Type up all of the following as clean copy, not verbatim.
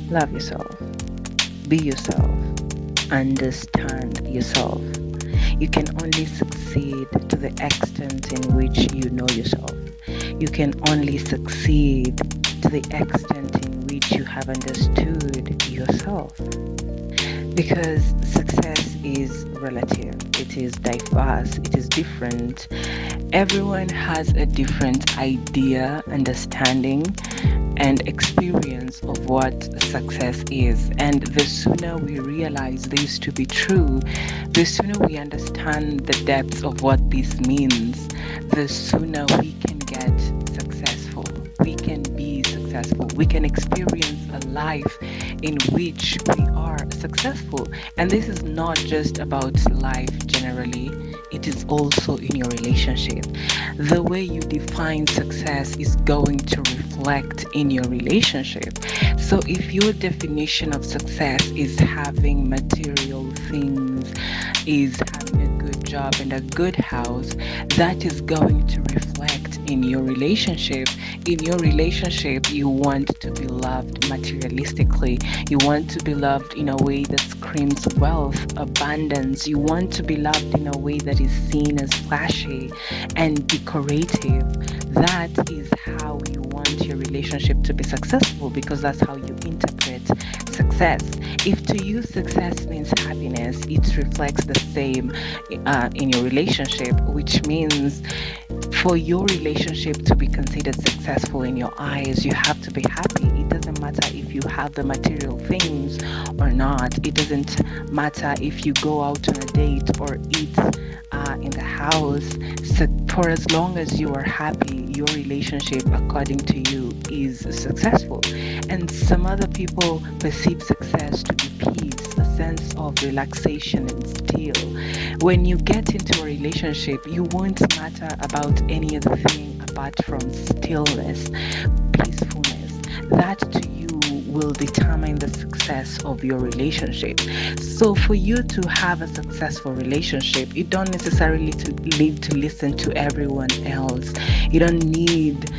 Love yourself. Be yourself. Understand yourself. You can only succeed to the extent in which you know yourself. You can only succeed to the extent in which you have understood yourself. Because success is relative, it is diverse, it is different. Everyone has a different idea, understanding, and experience of what success is. And the sooner we realize this to be true, the sooner we understand the depths of what this means, the sooner we can get successful. We can be successful. We can experience a life in which we are successful. And this is not just about life generally, it is also in your relationship. The way you define success is going to reflect in your relationship. So if your definition of success is having material things, is having a good job and a good house, that is going to reflect in your relationship. In your relationship, you want to be loved materialistically. You want to be loved in a way that screams wealth, abundance. You want to be loved in a way that is seen as flashy and decorative. That is how you want your relationship to be successful, because that's how you interpret success. If to you success means happiness, it reflects the same in your relationship, which means for your relationship to be considered successful in your eyes, you have to be happy. It doesn't matter if you have the material things or not. It doesn't matter if you go out on a date or eat in the house. So for as long as you are happy, your relationship, according to you, is successful. And some other people perceive success to be peace, a sense of relaxation and still. When you get into a relationship, you won't matter about any other thing apart from stillness, peacefulness. That to you will determine the success of your relationship. So for you to have a successful relationship, you don't necessarily need to listen to everyone else. You don't need,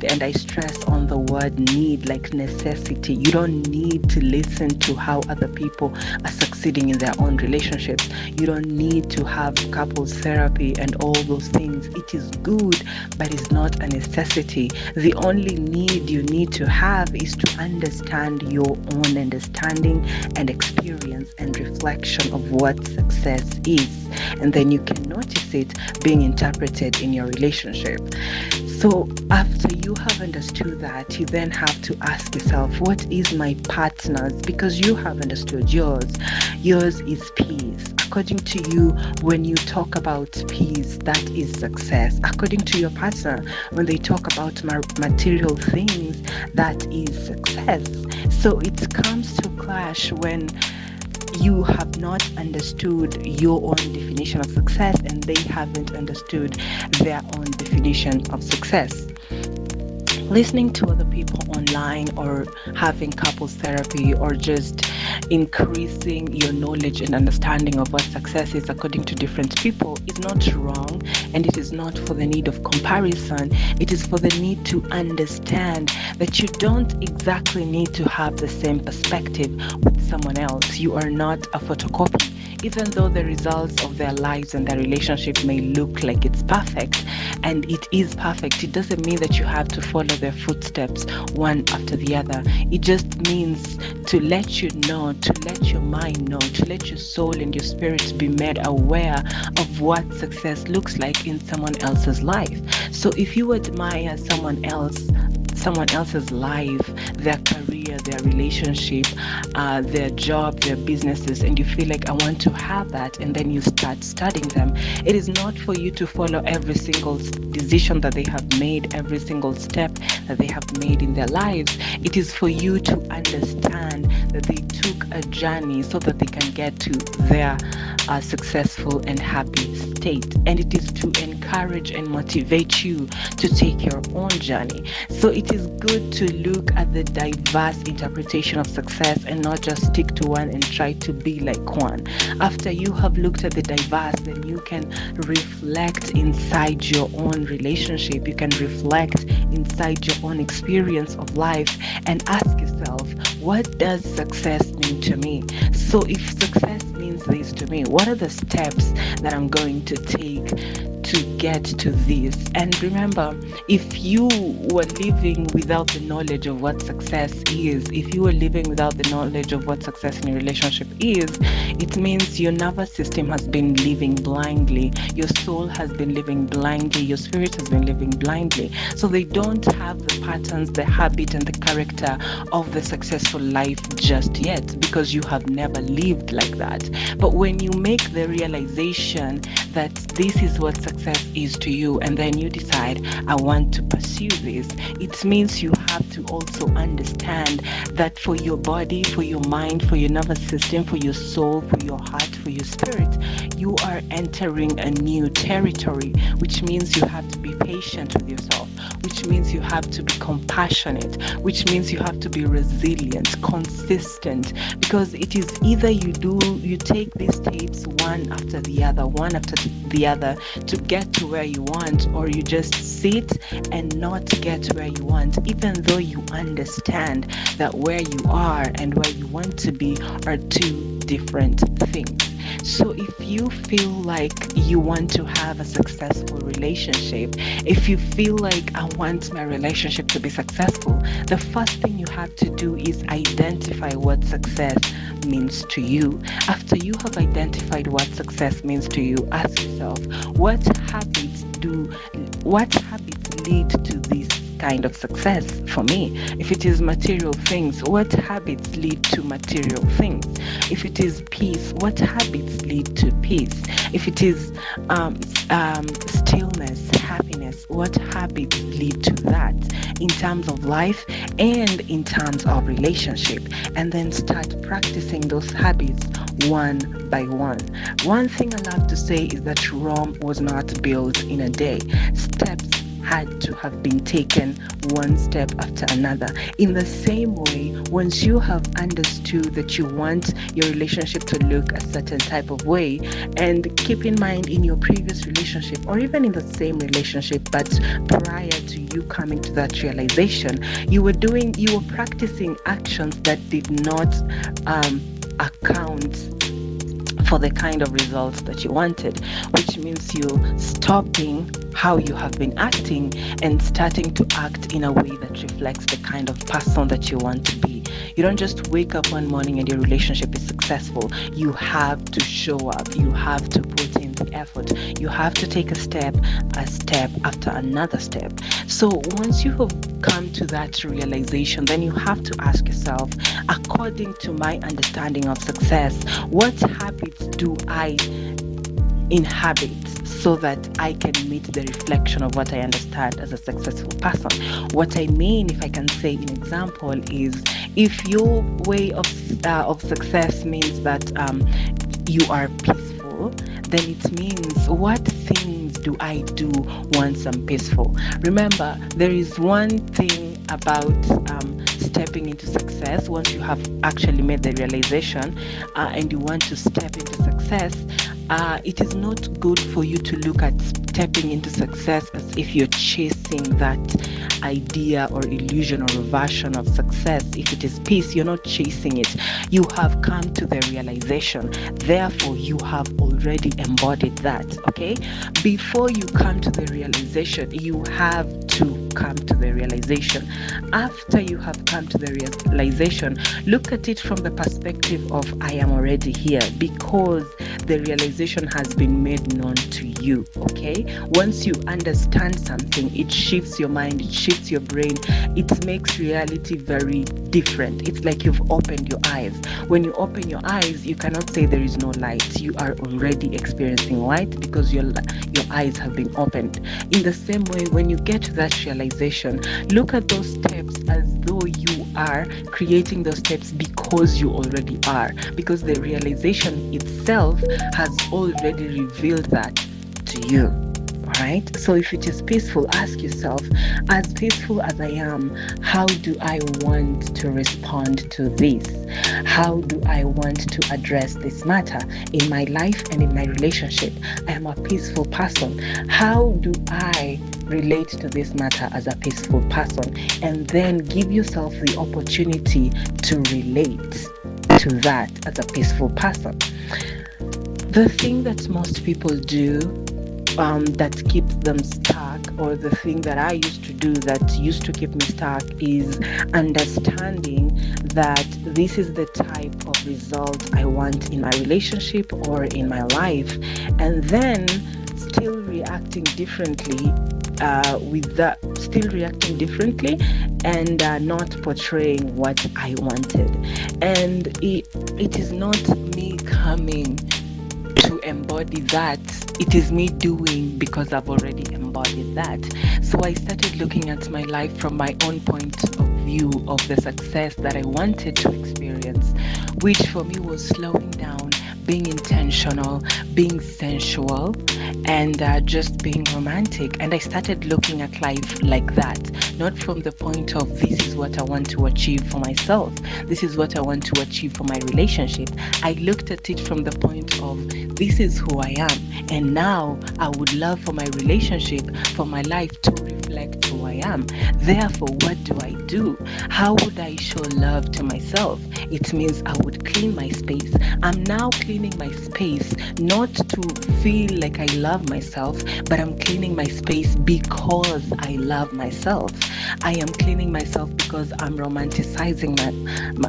and I stress on the word need, like necessity. You don't need to listen to how other people are succeeding in their own relationships. You don't need to have couples therapy and all those things. It is good, but it's not a necessity. The only need you need to have is to understand your own understanding and experience and reflection of what success is, and then you can notice it being interpreted in your relationship. So after you have understood that, you then have to ask yourself, what is my partner's? Because you have understood yours. Yours is peace. According to you, when you talk about peace, that is success. According to your partner, when they talk about material things, that is success. So it comes to clash when you have not understood your own definition of success and they haven't understood their own definition of success. Listening to other people online or having couples therapy or just increasing your knowledge and understanding of what success is according to different people is not wrong, and it is not for the need of comparison. It is for the need to understand that you don't exactly need to have the same perspective with someone else. You are not a photocopy. Even though the results of their lives and their relationship may look like it's perfect, and it is perfect, it doesn't mean that you have to follow their footsteps one after the other. It just means to let you know, to let your mind know, to let your soul and your spirit be made aware of what success looks like in someone else's life. So if you admire someone else's life, their career, their relationship, their job, their businesses, and you feel like, I want to have that, and then you start studying them. It is not for you to follow every single decision that they have made, every single step that they have made in their lives. It is for you to understand that they took a journey so that they can get to their successful and happy state. And it is to encourage and motivate you to take your own journey. So it it is good to look at the diverse interpretation of success and not just stick to one and try to be like one. After you have looked at the diverse, then you can reflect inside your own relationship. You can reflect inside your own experience of life and ask yourself, what does success mean to me? So if success means this to me, what are the steps that I'm going to take to get to this? And remember, if you were living without the knowledge of what success is, if you were living without the knowledge of what success in a relationship is, it means your nervous system has been living blindly, your soul has been living blindly, your spirit has been living blindly. So they don't have the patterns, the habit, and the character of the successful life just yet, because you have never lived like that. But when you make the realization that this is what success is to you, and then you decide, I want to pursue this, it means you have to also understand that for your body, for your mind, for your nervous system, for your soul, for your heart, for your spirit, you are entering a new territory, which means you have to be patient with yourself, which means you have to be compassionate, which means you have to be resilient, consistent, because it is either you take these steps one after the other to get to where you want, or you just sit and not get where you want, even though you understand that where you are and where you want to be are two different things. So if you feel like you want to have a successful relationship, if you feel like I want my relationship to be successful, the first thing you have to do is identify what success means to you. After you have identified what success means to you, ask yourself, what habits lead to this kind of success for me? If it is material things, what habits lead to material things? If it is peace, what habits lead to peace? If it is stillness, happiness, what habits lead to that in terms of life and in terms of relationship? And then start practicing those habits one by one. One thing I love to say is that Rome was not built in a day. Steps had to have been taken one step after another. In the same way, once you have understood that you want your relationship to look a certain type of way, and keep in mind, in your previous relationship or even in the same relationship, but prior to you coming to that realization, you were practicing actions that did not account for the kind of results that you wanted, which means you stopping how you have been acting and starting to act in a way that reflects the kind of person that you want to be. You don't just wake up one morning and your relationship is successful. You have to show up. You have to put in the effort. You have to take a step after another step. So once you have come to that realization, then you have to ask yourself, according to my understanding of success, what habits do I inhabit so that I can meet the reflection of what I understand as a successful person? What I mean, if I can say an example, is if your way of success means that you are peaceful, then it means, what things do I do once I'm peaceful? Remember, there is one thing about stepping into success. Once you have actually made the realization and you want to step into success, it is not good for you to look at stepping into success as if you're chasing that idea or illusion or version of success. If it is peace, you're not chasing it. You have come to the realization. Therefore, you have already embodied that, okay? Before you come to the realization, you have to come to the realization. After you have come to the realization, look at it from the perspective of, I am already here, because the realization has been made known to you, okay? Once you understand something, it shifts your mind, it shifts your brain, it makes reality very different. It's like you've opened your eyes. When you open your eyes, you cannot say there is no light. You are already experiencing light because your eyes have been opened. In the same way, when you get to that realization, look at those steps as though you are creating those steps because you already are, because the realization itself has already revealed that to you. All right? So if it is peaceful, ask yourself, as peaceful as I am, how do I want to respond to this? How do I want to address this matter in my life and in my relationship? I am a peaceful person. How do I relate to this matter as a peaceful person? And then give yourself the opportunity to relate to that as a peaceful person. The thing that most people do that keeps them stuck, or the thing that I used to do that used to keep me stuck, is understanding that this is the type of result I want in my relationship or in my life, and then still reacting differently and not portraying what I wanted. And it is not me coming to embody that, it is me doing because I've already embodied that. So I started looking at my life from my own point of view of the success that I wanted to experience, which for me was slowing down, being intentional, being sensual, and just being romantic. And I started looking at life like that, not from the point of this is what I want to achieve for myself, this is what I want to achieve for my relationship. I looked at it from the point of this is who I am, and now I would love for my relationship, for my life to reflect who I am. Therefore, what do? How would I show love to myself? It means I would clean my space. I'm now cleaning my space not to feel like I love myself, but I'm cleaning my space because I love myself. I am cleaning myself because I'm romanticizing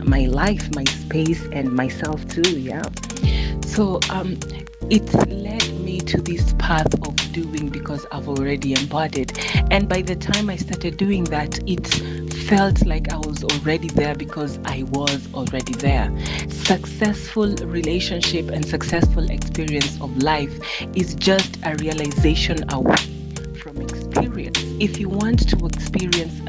my life, my space, and myself too. Yeah. So it led me to this path of doing because I've already embodied. And by the time I started doing that, it felt like I was already there because I was already there. Successful relationship and successful experience of life is just a realization away from experience. If you want to experience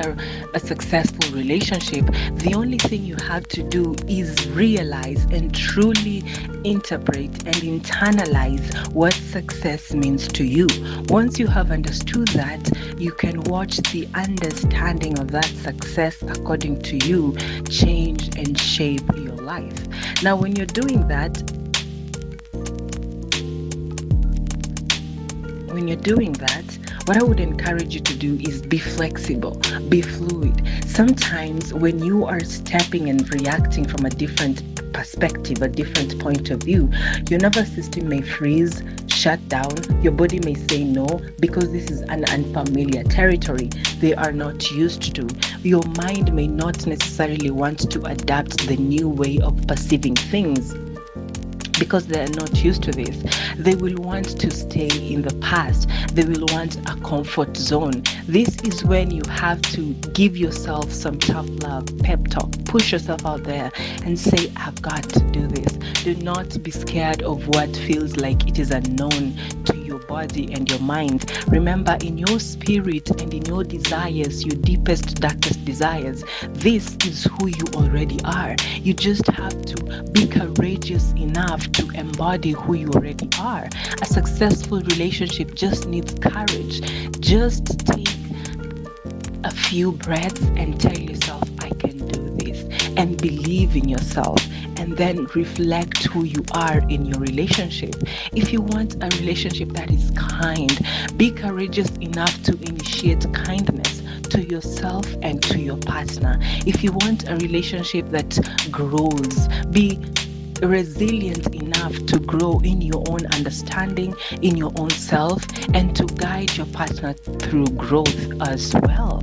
a successful relationship, the only thing you have to do is realize and truly interpret and internalize what success means to you. Once you have understood that, you can watch the understanding of that success according to you change and shape your life. Now, when you're doing that, what I would encourage you to do is be flexible, be fluid. Sometimes when you are stepping and reacting from a different perspective, a different point of view, your nervous system may freeze, shut down, your body may say no because this is an unfamiliar territory they are not used to. Your mind may not necessarily want to adapt the new way of perceiving things because they are not used to this. They will want to stay in the past. They will want a comfort zone. This is when you have to give yourself some tough love, pep talk, push yourself out there and say, I've got to do this. Do not be scared of what feels like it is unknown to your body and your mind. Remember, in your spirit and in your desires, your deepest, darkest desires, this is who you already are. You just have to be courageous enough to embody who you already are. A successful relationship just needs courage. Just take a few breaths and tell yourself, I can do this, and believe in yourself, and then reflect who you are in your relationship. If you want a relationship that is kind, be courageous enough to initiate kindness to yourself and to your partner. If you want a relationship that grows, be resilient enough to grow in your own understanding, in your own self, and to guide your partner through growth as well.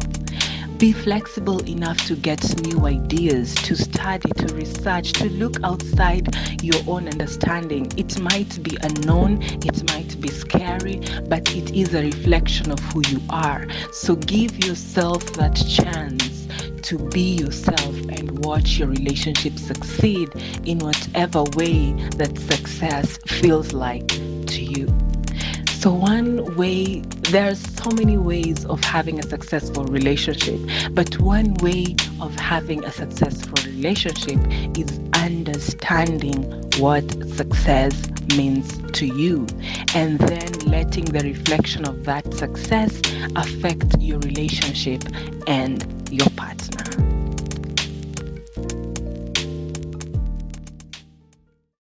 Be flexible enough to get new ideas, to study, to research, to look outside your own understanding. It might be unknown, it might be scary, but it is a reflection of who you are. So give yourself that chance to be yourself and watch your relationship succeed in whatever way that success feels like to you. So, one way, there's so many ways of having a successful relationship, but one way of having a successful relationship is understanding what success means to you, and then letting the reflection of that success affect your relationship and your partner.